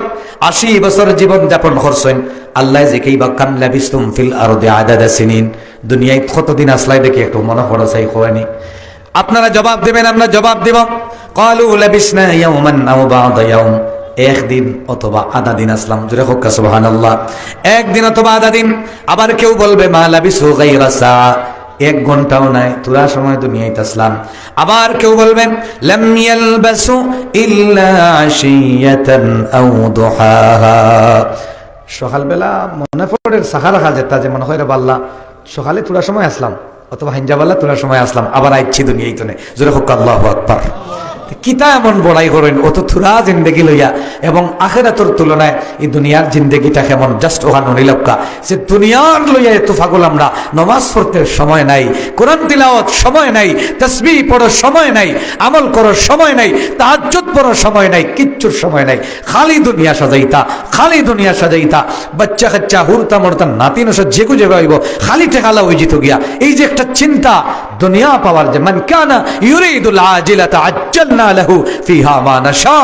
80 বছর জীবন যাপন করছেন, আল্লাহ যে কেইবা কাম লাবিস্তুম ফিল আরদি আদাদা সিনিন, দুনিয়ায় কতদিন আসলাই দেখি একটু মনে পড়ে চাই হয়নি। আপনারা জবাব দেবেন, আমরা জবাব দেব, ক্বালু লাবিসনা ইয়াওমান আও বা'দা ইয়াওম, একদিন অথবা আধা দিন আসলাম। জোরে হোক সুবহানাল্লাহ। একদিন অথবা আধা দিন। আবার কেউ বলবে মা লাবিসু গায়রা সা, 1 ঘন্টাও নাই, তুরা সময় দুনিয়াতে আসলাম। আবার কেউ বলবেন লাম ইয়ালবাসু ইল্লা আশিয়াতান আও দুহাহা, সকালবেলা মনে পড়ে সাহা রাখা যেতা, যে মনে হয় রে বাল্লা সকালে তুরা সময় আসলাম, অথবা হিঞ্জাবাল্লা তুরা সময় আসলাম, আবার আইছি দুনিয়াতে নে। জোরে হোক আল্লাহু আকবার। কিতা এমন বড়াই করেন অত থুরা জিন্দেগি লইয়া, এবং আখিরাতের তুলনায় এই দুনিয়ার জিন্দেগিটা কেমন জাস্ট ওহান নিলক্কা, যে দুনিয়ার লইয়া এত পাগল আমরা। নমাজ পড়তে সময় নাই, কোরআন তিলাওয়াত সময় নাই, তাসবিহ পড়ার সময় নাই, আমল করার সময় নাই, তাহাজ্জুদ পড়ার সময় নাই, কিচ্ছুর সময় নাই, খালি দুনিয়া সাজাইতা, খালি দুনিয়া সাজাইতা। বাচ্চা কাচ্চা হুরতা মরতা নাতি নসা যেগু যে পাইব, খালি ঠেকালা হয়ে যেত গিয়া। এই যে একটা চিন্তা দুনিয়া পাওয়ার, যে মান কানা ইউরিদুল আজিলাতা আজ্জালনা লাহু ফিহা মা নাশা,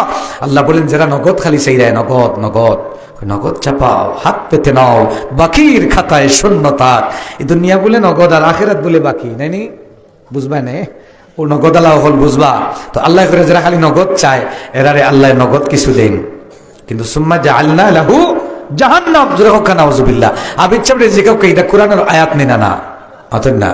আল্লাহ বলেন যারা নগদ খালি চাইরায়, নগদ নগদ নগদ চাপাও, হাত পেতে নাও, বাকির খাতায় শূন্যতা। এই দুনিয়া বলে নগদ আর আখিরাত বলে বাকি, নাইনি? বুঝবা না ও নগদ আল্লাহ হল, বুঝবা? তো আল্লাহ করে যারা খালি নগদ চায়, এরারে আল্লাহ নগদ কিছু দেন, কিন্তু সুম্মা জাআলনা লাহু জাহান্নাম। জোরে হোক নাউজুবিল্লাহ। আবির চাপড়ে যে কাউকে এটা কোরআনের আয়াত নেনা না, অতএব না,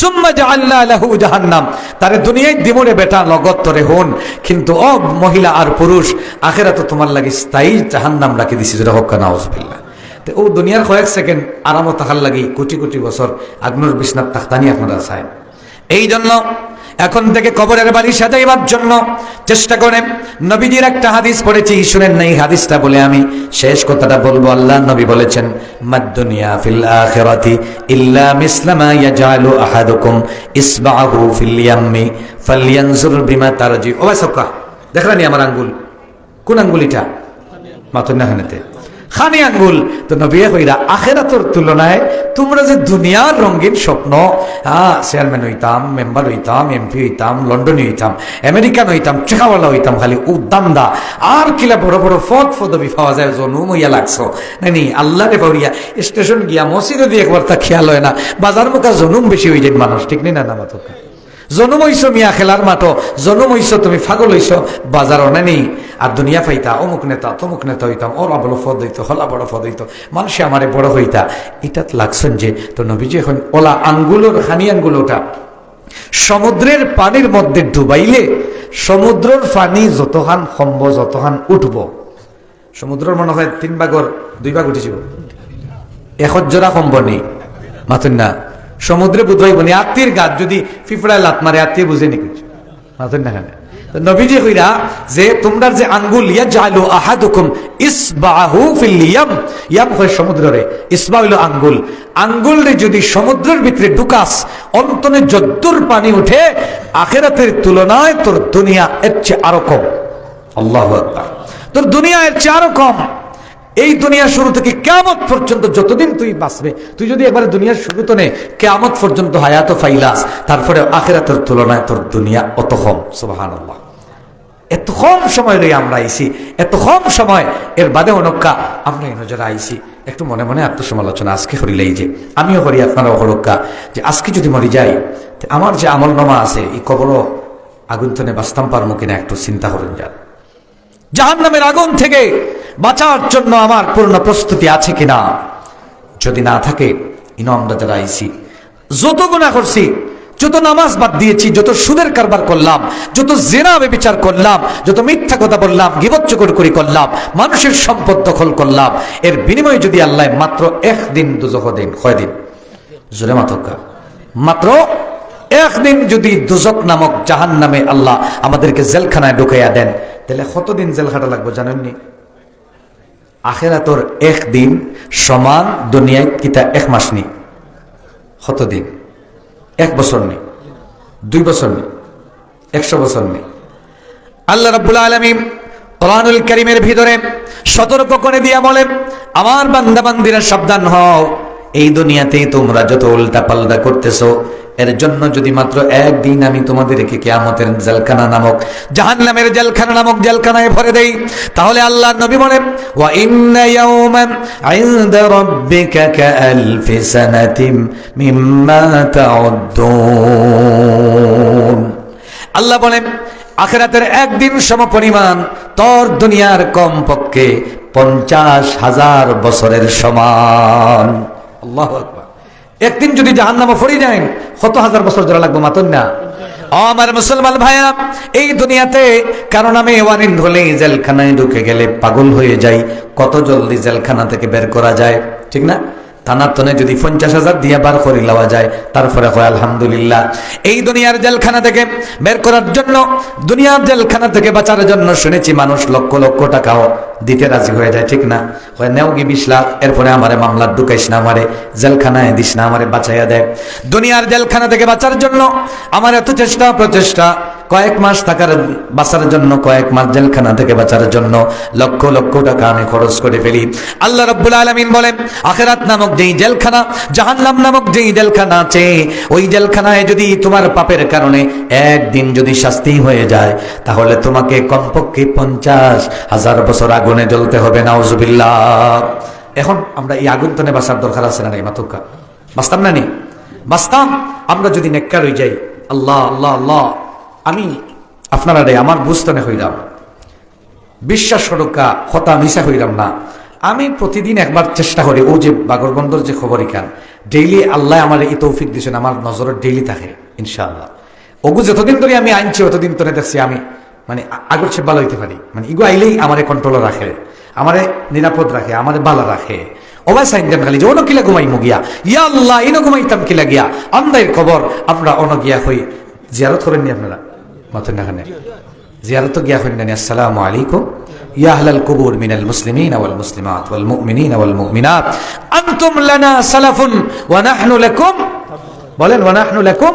সুম্মা জাআলনা লাহু জাহান্নাম, তারে দুনিয়ায় দিমরে বেটা নগদ তরে হন, কিন্তু ও মহিলা আর পুরুষ, আখিরাতে তোমার লাগি স্থায়ী জাহান্নাম রাখি দিছি। জোরে হোক নাউজুবিল্লাহ। তো ও দুনিয়ার কয়েক সেকেন্ড আরামত থাকার লাগি কোটি কোটি বছর আগ্নোর বিছনাত তাখতানি আপনারা চায়। এই জন্য এখন থেকে কবরের বাড়ি সাজাইবার জন্য চেষ্টা করেন। নবীজির একটা হাদিস পড়েছি, শুনেন না? এই হাদিসটা বলে আমি শেষ কথাটা বলবো। আল্লাহ নবী বলেছেন, মাদ-দুনিয়া ফিল আখিরাতি ইল্লা মিসলামা ইয়াজালু আহাদুকুম ইসবাহু ফিল ইয়াম্মি ফালয়ানজুর বিমা তারজি। ও ভাই সবকা দেখলানি আমার আঙ্গুল, কোন আঙ্গুলিটা? মাথুর না হানেতে খানি আঙ্গুল। তো নবী কইরা আখিরাতের তুলনায় তোমরা যে দুনিয়ার রঙিন স্বপ্ন, চেয়ারম্যান হইতাম, মেম্বার হইতাম, এমপি হইতাম, লন্ডনে হইতাম, আমেরিকান হইতাম, চেকাওয়ালা হইতাম, খালি উদ্দামদা আর কিলা বড় বড় পদ পদবি পাওয়া যায়, জনুম হইয়া লাগছো নানি আল্লাহ রে বাউরিয়া। স্টেশন গিয়া মসজিদে দিয়ে একবার তা খেয়াল হয় না, বাজার মুখা জনুম বেশি হয়ে যায় মানুষ, ঠিক নেই? না না মাথা জনুম হইছো মিয়া খেলার মাঠো, জনুম হইছো তুমি পাগল হইছো বাজারও নানি। আর দুনিয়া পাইতা অমুক নেতা তমুক নেতা হইতাম, ওরা বড় ফদ হইতো, হলা বড় ফদ হইতো, মানুষে আমারে বড় হইতা। এটাত লাগছেন যে তো নবীজি এখন ওলা আঙ্গুলোর খানি আঙ্গুলোটা সমুদ্রের পানির মধ্যে ডুবাইলে সমুদ্রের পানি যতখান সম্ভ যতখান উঠব, সমুদ্রের মনে হয় 3 ভাগর 2 ভাগ উঠেছিল, 1 জোড়া সম্ভ নেই মাথুন না। সমুদ্রে বুঝবাইব নি, আত্মীর গাছ যদি ফিফড়ায় লাত মারে আত্মীয় বুঝে নি কিছু মাথুন না। নবীজি কইরা যে তোমরা যে আঙ্গুল ইয়াজআলু আহাদুকুম ইসবাহু ফিল ইয়াম, ইয়াম হয় সমুদ্রে, ইসবা হইল আঙ্গুল, আঙ্গুলরে যদি সমুদ্রের ভিতরে ঢুকাস অন্তনে যদ্দুর পানি উঠে আখিরাতের তুলনায় তোর দুনিয়া এর চেয়ে আরো কম। আল্লাহু আকবার। তোর দুনিয়া এর চেয়ে আরো কম। এই দুনিয়া শুরু থেকে কিয়ামত পর্যন্ত যতদিন তুই বাঁচবে, তুই যদি একবারে দুনিয়ার শুরু তো নে কিয়ামত পর্যন্ত হায়াত ফাইলাস, তারপরে আখিরাতের তুলনায় তোর দুনিয়া অত কম। সুবহানাল্লাহ। এত কম সময় লই আমরা আইছি, এত কম সময়, এর বাদে অনক্কা আমরা এই নজরে আইছি। একটু মনে মনে আত্মসমালোচনা আজকে করিলেই যে আমিও করি, আপনারাও করক্কা, যে আজকে যদি মরি যাই আমার যে আমল নামা আছে এই কবরও আগুন তনে বাঁচতাম পারবো কিনা একটু চিন্তা করেন যান। জাহান্নামের আগুন থেকে বাঁচার জন্য আমার পূর্ণ প্রস্তুতি আছে কিনা? যদি না থাকে, ইনো আমরা যারা আইছি যত গুনাহ করছি, যত নামাজ বাদ দিয়েছি, যত সুদের কারবার করলাম, যত জেনা ব্যভিচার করলাম, যত মিথ্যা কথা বললাম, গীবত চকরকরি করলাম, মানুষের সম্পদ দখল করলাম, এর বিনিময়ে যদি আল্লাহ মাত্র একদিন দুজখ দিন, কয়দিন জোরে মাতকা, মাত্র একদিন যদি দুজক নামক জাহান্নামে আল্লাহ আমাদেরকে জেলখানায় ঢুকাইয়া দেন, তাহলে কতদিন জেল খাটা লাগবে জানেননি? আখিরাতর একদিন সমান দুনিয়ায় কিতা এক মাস নি, কতদিন? 1 বছর নেই, 2 বছর নেই, 100 বছর নেই। আল্লাহ রাব্বুল আলামিন কোরআনুল কারীমের ভিতরে সতর্ক করে দিয়া বলেন, আমার বান্দা বান্দিরা সাবধান হও, এই দুনিয়াতেই তোমরা যত উল্টা পাল্টা করতেছো, এর জন্য যদি মাত্র একদিন আমি তোমাদেরকে কিয়ামতের জেলখানা নামক জাহান্নামের জেলখানা নামক জেলখানায় ভরে দেই, তাহলে আল্লাহর নবী বলেন, ওয়া ইন্না ইয়াওমান ইনদা রাব্বিকা কাআলফি সানাতিন মিম্মা তাউদ্দুন। আল্লাহ বলেন আখিরাতের একদিন সমপরিমাণ তোর দুনিয়ার কম পক্ষে 50,000 বছরের সমান। আল্লাহু আকবার। একদিন যদি জাহান্নামে পড়ে যায় কত হাজার বছর ধরে লাগবে মাতন না? আমার মুসলমান ভাইয়া, এই দুনিয়াতে কারণ আমি ওয়ানিন হলে জেলখানায় ঢুকে গেলে পাগল হয়ে যাই, কত জলদি জেলখানা থেকে বের করা যায়, ঠিক না? থানাতনে যদি 50,000 দিয়া বার করে লওয়া যায়, তারপরে হয় আলহামদুলিল্লাহ। এই দুনিয়ার জেলখানা থেকে বের করার জন্য, দুনিয়ার জেলখানা থেকে বাঁচার জন্য শুনেছি মানুষ লক্ষ লক্ষ টাকাও দিতে রাজি হয়ে যায়, ঠিক না? হয় নেও কি 20 লাখ, এরপরে আমারে মামলা ঢুকাইস না, আমারে জেলখানায় দিস না, আমারে বাঁচাইয়া দেয়। দুনিয়ার জেলখানা থেকে বাঁচার জন্য আমার এত চেষ্টা প্রচেষ্টা, কয়েক মাস থাকার বাঁচার জন্য, কয়েক মাস জেলখানা থেকে বাঁচার জন্য লক্ষ লক্ষ টাকা আমি খরচ করে ফেলি। আল্লাহ রাব্বুল আলামিন বলেন আখিরাত নামক যেই জেলখানা, জাহান্নাম নামক যেই জেলখানা আছে, ওই জেলখানায় যদি তোমার পাপের কারণে একদিন যদি শাস্তি হয়ে যায়, তাহলে তোমাকে কমপক্ষে 50,000 বছর আগুনে জ্বলতে হবে। নাউজুবিল্লাহ। এখন আমরা এই আগুন তনে বাঁচার দরকার আছে না নাই? মাতুকা বাঁচতাম না নি? বাঁচতাম আমরা যদি নেককার হয়ে যাই। আল্লাহ আল্লাহ আল্লাহ। আমি আপনারা রে আমার বুঝতে হইলাম, বিশ্বাস সড়কা হতা মিশা হইলাম না। আমি প্রতিদিন একবার চেষ্টা করি, ও যে বাগরবন্দর যে খবর ইখান ডেইলি আল্লাহ আমার এই তৌফিক দিয়েছেন, আমার নজরে ডেইলি থাকে ইনশাআল্লাহ। ওগু যতদিন ধরে আমি আনছি অতদিন ধরে দেখছি আমি মানে আগর সে ভালো হইতে পারি, মানে ইগো আইলেই আমারে কন্ট্রোল রাখে, আমারে নিরাপদ রাখে, আমারে বালা রাখে। ওবাই সাইন্দান খালি যে অন কিলা ঘুমাইমু গিয়া, ইয়া আল্লাহ ইনো ঘুমাইতাম কিলা গিয়া। আমদাইর খবর আমরা অন গিয়া হই জিয়ারত করেননি আপনারা? মাথা না খানে জিয়ারত গিয়া হইনি। আসসালামু আলাইকুম ইয়া আহলাল কুবুর মিনাল মুসলিমিন ওয়াল মুসলিমাত ওয়াল মুমিনিন ওয়াল মুমিনাত আনতুম লানা সালাফুন ওয়া নাহনু লাকুম। বলেন ওয়া নাহনু লাকুম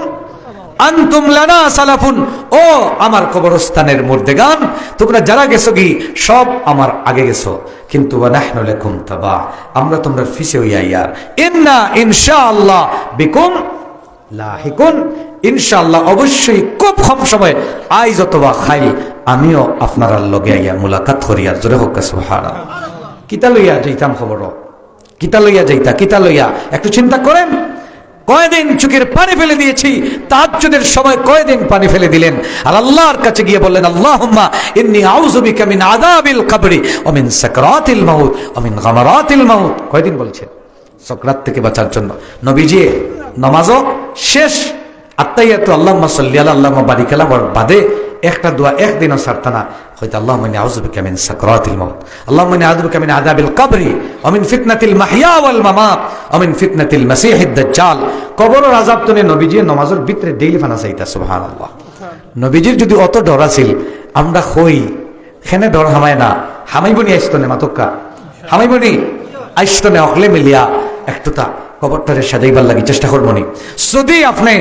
আনতুম লানা সালাফুন। ও আমার কবরস্থানের মুর্দেগান, তোমরা যারা গেছো কি সব আমার আগে গেছো, কিন্তু ওয়া নাহনু লাকুম তাবা, আমরা তোমরা ফিসে হইয়া ইয়ার। ইন্না ইনশাআল্লাহ বিকুম লাহিকুন। ইনশাআল্লাহ অবশ্যই খুব কম সময় আইজ অথবা খাইল আমিও আপনার লগে আইয়া মুলাকাত করিয়ার। জোরে হোক সুবহানাল্লাহ। কিতা লইয়া যাইতাম খবর, কিতা লইয়া যাইতা, কিতা লইয়া একটু চিন্তা করেন। কয়দিন চোখের পানি ফেলে দিয়েছি, তাহাজ্জুদের সময় কয়দিন পানি ফেলে দিলেন, আর আল্লাহর কাছে গিয়ে বললেন আল্লাহুম্মা ইন্নী আউযু বিকা মিন আযাবিল কবরি ওয়া মিন সাকরাতিল মাউত ওয়া মিন গামারাতিল মাউত। কয়দিন বলছেন? সাকরাত থেকে বাঁচার জন্য। নবীজি নামাজও শেষ আত্তাহিয়াতু আল্লাহুম্মা সাল্লি আলা আল্লাহুম্মা বারিক আলা বাদে একটা দোয়া একদিনও ছাড়তা না, হয়তো আল্লাহুম্মা ইন্নী আউযু বিকা মিন সাকরাতিল মাউত, আল্লাহুম্মা ইন্নী আউযু বিকা মিন আযাবিল কবরি ওয়া মিন ফিতনাতিল মাহইয়া ওয়াল মামাত ওয়া মিন ফিতনাতিল মাসিহিদ দাজ্জাল। কবরের আযাব তনে নবীজি নামাজের ভিতরে ডেইলি ফানা চাইতা। সুবহানাল্লাহ। নবীজির যদি অত ডর আছিল আমরা হই খেনে ডর হামায় না হামাইবনি আইস্তনে মাতক্কা হামাইবনি আইস্তনে অকলে মিলিয়া একটুতা কবরটারে সাজাইবার লাগি চেষ্টা করবনি যদি আপনি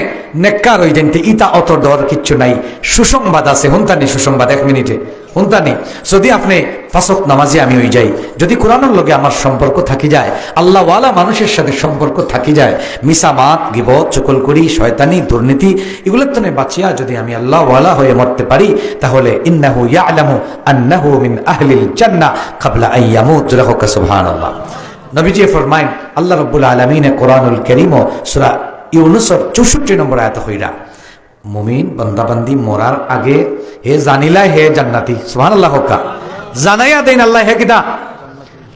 নেককার হই যেতে ইতা অত ডর কিচ্ছু নাই সুসংবাদ আছে হুনতানি সুসংবাদ 1 মিনিটে হুনতানি যদি আপনি ফাসক নামাজি আমি হই যাই যদি কোরআনের লগে আমার সম্পর্ক থাকি যায় আল্লাহওয়ালা মানুষের সাথে সম্পর্ক থাকি যায় মিসামাত গিবত চুকলকড়ি শয়তানি দুর্নীতি এগুলোর তনে বাঁচিয়া যদি আমি আল্লাহওয়ালা হয়ে মরতে পারি তাহলে ইন্নাহু ইয়ালামু আন্নাহু মিন আহলিল জান্নাহ ক্বাবলা আন ইয়ামুত জুরাহুকা সুবহানাল্লাহ নবীজি ফরমাইন আল্লাহ রাব্বুল আলামিন কোরআনুল কারীম সূরা ইউনূসের 64 নম্বর আয়াত হইরা মুমিন বান্দাবান্দি মরার আগে হে জানিলা হে জান্নাতি সুবহানাল্লাহ কা জানাইয়া দেন আল্লাহ হে কিদা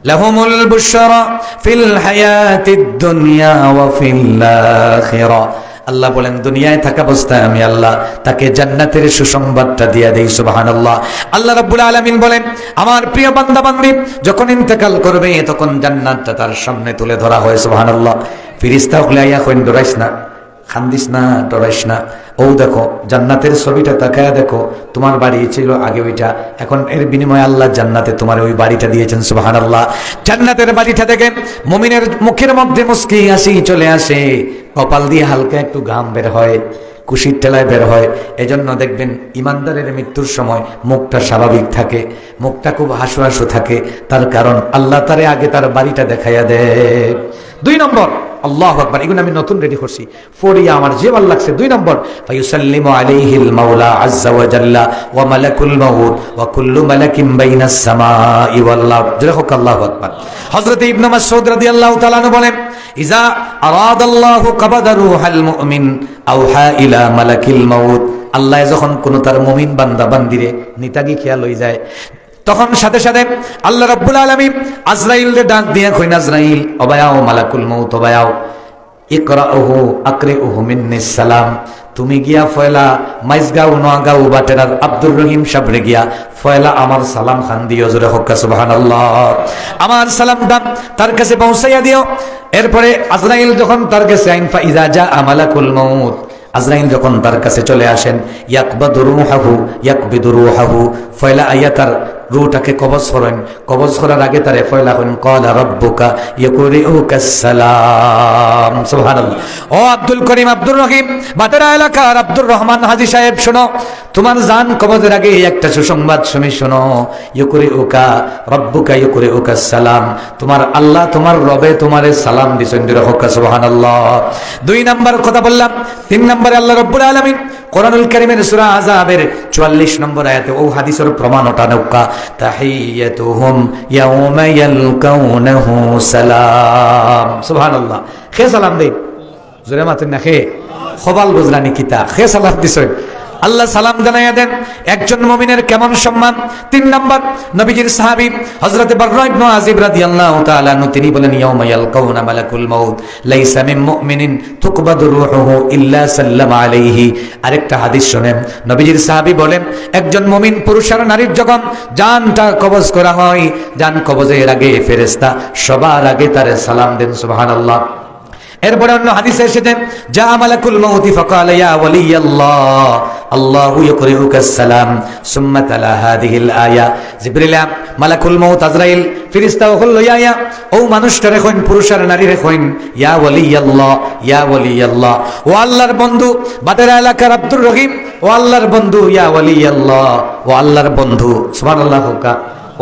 লাহুমুল বুশরা ফিল হায়াতিদ দুনিয়া ওয়া ফিল আখিরা আল্লাহ বলেন দুনিয়ায় থাকা অবস্থায় আমি আল্লাহ তাকে জান্নাতের সুসংবাদটা দিয়ে দেই সুবহানাল্লাহ আল্লাহ রাব্বুল আলামিন বলেন আমার প্রিয় বান্দা বান্দি যখন ইন্তেকাল করবে তখন জান্নাতটা তার সামনে তুলে ধরা হয় সুবহানাল্লাহ ফেরেশতা হলে আয়া কইন ডরাইস না খান্দিস না ডরাইস না ও দেখো জান্নাতের ছবিটা তাকায়া দেখো তোমার বাড়ি ছিল আগে ওইটা এখন এর বিনিময়ে আল্লাহ জান্নাতে তোমার ওই বাড়িটা দিয়েছেন সুবহানাল্লাহ জান্নাতের বাড়িটা দেখে মুমিনের মুখের মধ্যে মুস্কি হাসি চলে আসে কপাল দিয়ে হালকা একটু ঘাম বের হয় কুশির ঠেলায় বের হয় এজন্য দেখবেন ইমানদারের মৃত্যুর সময় মুখটা স্বাভাবিক থাকে মুখটা খুব হাসু হাসু থাকে তার কারণ আল্লাহ তারে আগে তার বাড়িটা দেখাইয়া দেয় 2 নম্বর আল্লাহু আকবার এগুলো আমি নতুন রেডি করছি ফরিয়া আমার যে ভালো লাগছে 2 নম্বর ফায়ুসাল্লিমু আলাইহিল মাওলা আযজা ওয়া জাল্লা ওয়া মালাকুল মাউত ওয়া কুল্লু মালাকিন বাইনাস সামাই ওয়াল আরদ জোরে আল্লাহু আকবার হযরত ইবনে মাসউদ রাদিয়াল্লাহু তাআলা আনহু বলেন ইজা আরাদাল্লাহু কাবাদা রূহাল মুমিন আওহা ইলা মালাকিল মাউত আল্লাহ যখন কোন তার মুমিন বান্দা বান্দিরে নিতাগি খেয়াল হই যায় তখন সাথে সাথে আল্লাহ রাব্বুল আলামিন আজরাইলকে ডাক দিয়ে কইন আজরাইল ওবায়াও মালাকুল মাউত ওবায়াও ইকরাউহু আকরিউহু মিন্নিস সালাম তুমি গিয়া ফয়লা মাইজগাঁও নোয়াগাঁও বাটেরার আব্দুর রহিম সাবরে গিয়া ফয়লা আমার সালাম খান দিও জোরে হক্কা সুবহানাল্লাহ আমার সালামটা তার কাছে পৌঁছাইয়া দিও এরপরে আজরাইল যখন তার কাছে আইন ফা ইজা জা মালাকুল মাউত আজরাইল যখন তার কাছে চলে আসেন ইয়াকবিদু রূহাহু ফয়লা আয়াতার রূহটাকে কবজ করেন কবজ করার আগে তারে ফয়লা করেন ক্বালা রাব্বুকা ইয়াকুরিউকাস সালাম সুবহানাল্লাহ ও আব্দুল করিম আব্দুর রহিম বাটেরা এলাকার আব্দুর রহমান হাজী সাহেব শোনো তোমার জান কবজের আগে একটা সুসংবাদ তুমি শোনো ইয়াকুরিউকা রাব্বুকা ইয়াকুরিউকাস সালাম তোমার আল্লাহ তোমার রবে তোমারে সালাম দিছেন দিরা হক সুবহানাল্লাহ 2 নাম্বার কথা বললাম 3 নম্বরে আল্লাহ রাব্বুল আলামিন কোরআনুল কারীমের সূরা আযাবের 44 নম্বর আয়াতে ও হাদিসের প্রমাণ ওটা নৌকা তাহিয়াতুহুম ইয়াউমা ইয়ালকাউনাহু সালাম সুবহানাল্লাহ খে সালাম দেই জোরে মাতেন না খে খবাল বুঝলানি কিতা খে সালাম দিছেন আল্লাহ সালাম জানাইয়া দেন একজন মুমিনের কেমন সম্মান 3 নাম্বার নবীজির সাহাবী হযরত বাররা ইবনে আযিব রাদিয়াল্লাহু তাআলা আনহু তিনি বলেন ইয়াউমা ইয়ালকাউনা মালাকুল মাউত লাইসা মিন মুমিনিন তুকবাদু রূহুহু ইল্লা সাল্লামা আলাইহি আরেকটা হাদিস শুনেন নবীজির সাহাবী বলেন একজন মুমিন পুরুষ আর নারীর যখন জানটা কবজ করা হয় জান কবজের আগে ফেরেশতা সবার আগে তারে সালাম দেন সুবহানাল্লাহ এরপরে অন্য হাদিসে এসেছে যা মালাকুল মাউত ফাকালা ইয়া ওয়ালিয়াল্লাহ আল্লাহু ইয়াকুরিউকাস সালাম সুম্মা তালা হাদিহিল আয়া জিবরিল মালাকুল মাউত আজরাইল ফেরেশতা হল ইয়া ও মানুষটারে কইন পুরুষ আর নারীরে কইন ইয়া ওয়ালিয়াল্লাহ ও আল্লাহর বন্ধু বাটেরা এলাকার আব্দুর রহিম ও আল্লাহর বন্ধু ইয়া ওয়ালিয়াল্লাহ ও আল্লাহর বন্ধু সুবহানাল্লাহ কা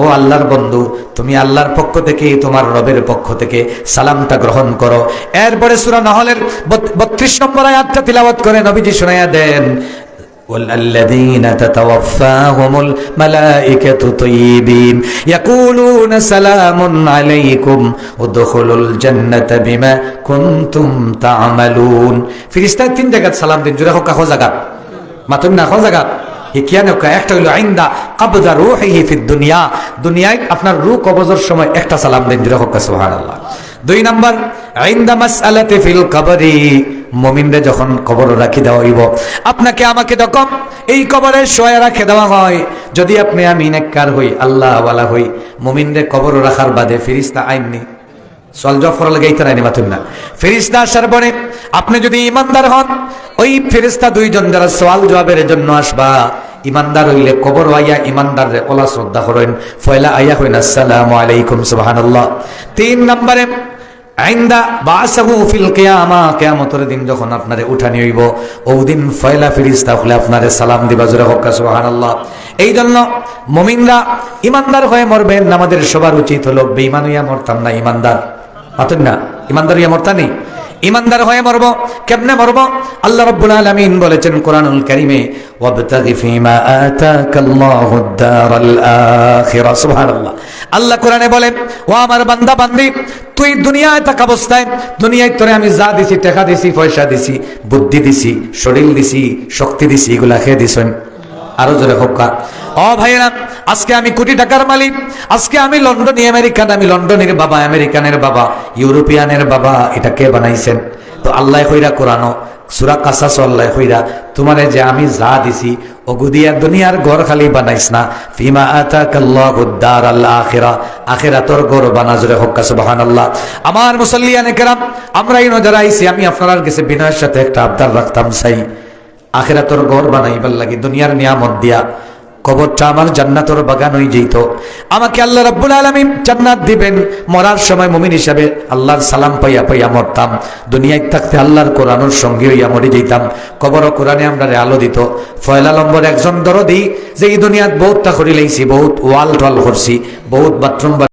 ও আল্লাহর বন্ধু তুমি আল্লাহর পক্ষ থেকে তোমার রবের পক্ষ থেকে সালামটা গ্রহণ করো এরপরে সূরা নহলের 32 নম্বর আয়াতটা তিলাওয়াত করে নবীজি শোনায়া দেন والذين تتوفاهم الملائكة طيبين يقولون سلام عليكم ادخلوا الجنة بما كنتم تعملون ফেরেশতা 3 জায়গা সালাম দেন জোরে হোক কাখো জায়গা মাতুম না কোন জায়গা একটা হলো আইন্দা কাবদা রূহিহি ফিদ দুনিয়া দুনিয়ায় আপনার রূহ কবজের সময় একটা সালাম দেন জোরে হোক সুবহানাল্লাহ 2 নাম্বার আইন্দা মাসআলাতি ফিল কবরি মুমিনরে যখন কবর রাখি দেওয়া হইব আপনাকে আমাকে যখন এই কবরে শোয়া রাখে দেওয়া হয় যদি আপনি আমি নেককার হই আল্লাহ ওয়ালা হই মুমিনরে কবর রাখার বাদে ফেরেশতা আইননি সোয়াল জফর লাগে এইটা নাই মাতুন না। ফেরেশতা আসার পরে আপনি যদি ইমানদার হন, ওই ফেরেশতা দুইজন যারা সওয়াল জবাবের জন্য আসবা, ইমানদার হইলে কবর আইয়া ইমানদার রে ওলা শ্রদ্ধা করেন, ফয়লা আইয়া কইন আসসালামু আলাইকুম সুবহানাল্লাহ। 3 নম্বরে আইন্দা বাসাহু ফিল কিয়ামা, কিয়ামতের দিন যখন আপনারে উঠানি হইব, ওই দিন ফয়লা ফেরেশতা হলে আপনারে সালাম দিবা, জোরে হোক সুবহানাল্লাহ। এই জন্য মুমিনরা ইমানদার হয়ে মরবেন। আমাদের সবার উচিত হলো বেঈমান হইয়া মরতাম না, ইমানদার মাতুন না, ইমানদার হইয়া মরতানি, ইমানদার হয়ে মরব। কেমনে মরব? আল্লাহ রাব্বুল আলামিন বলেছেন কোরআনুল কারীমে, ওয়াবতাগি ফীমা আতাকাল্লাহুদ দারাল আখিরা। সুবহানাল্লাহ। আল্লাহ কোরআনে বলেন, ও আমার বান্দা বান্দি, তুই দুনিয়ায় থাকা অবস্থায়, দুনিয়ায় তোরে আমি যা দিছি, টাকা দিছি, পয়সা দিছি, বুদ্ধি দিছি, শরীর দিছি, শক্তি দিছি, এগুলা খেয়ে দিছেন। আরো জোরে হোক। ও ভাইরা, আজকে আমি কোটি টাকার মালিক, আজকে আমি লন্ডনী আমেরিকান, আমি লন্ডনের বাবা, আমেরিকানের বাবা, ইউরোপিয়ানের বাবা, এটা কে বানাইছেন? তো আল্লাহ কইরা কোরআনও সূরা কাসাস আল্লাহ কইরা, তোমারে যে আমি যা দিছি ওগুদিয়া দুনিয়ার ঘর খালি বানাইস না, ফিমা আতাকাল্লাহুদ দারাল আখিরা, আখিরাতের ঘর বানা, জোরে হোক সুবহানাল্লাহ। আমার মুসল্লিয়ানে কেরাম, আমরা ইনো যারা আইছি, আমি আপনার কাছে বিনয়ের সাথে একটা আবদার রাখতাম চাই, আখিরাতের ঘর বানাইবার লাগি দুনিয়ার নিয়ামত দিয়া কবরটা আমার জান্নাতের বাগান হয়ে যেত। আমাকে আল্লাহ রাব্বুল আলামিন জান্নাত দিবেন, মরার সময় মুমিন হিসাবে আল্লাহর সালাম পাইয়া পাইয়া মরতাম, দুনিয়ায় থাকতে আল্লাহর কোরআনের সঙ্গে হইয়া মরে যেতাম। কবর ও কোরআনে আমরা আলো দিত। ফয়লা নম্বর একজন দরদি, যে এই দুনিয়াত বহুতটা করি লাইছি, বহুত ওয়াল টল করছি, বহুত বাথরুম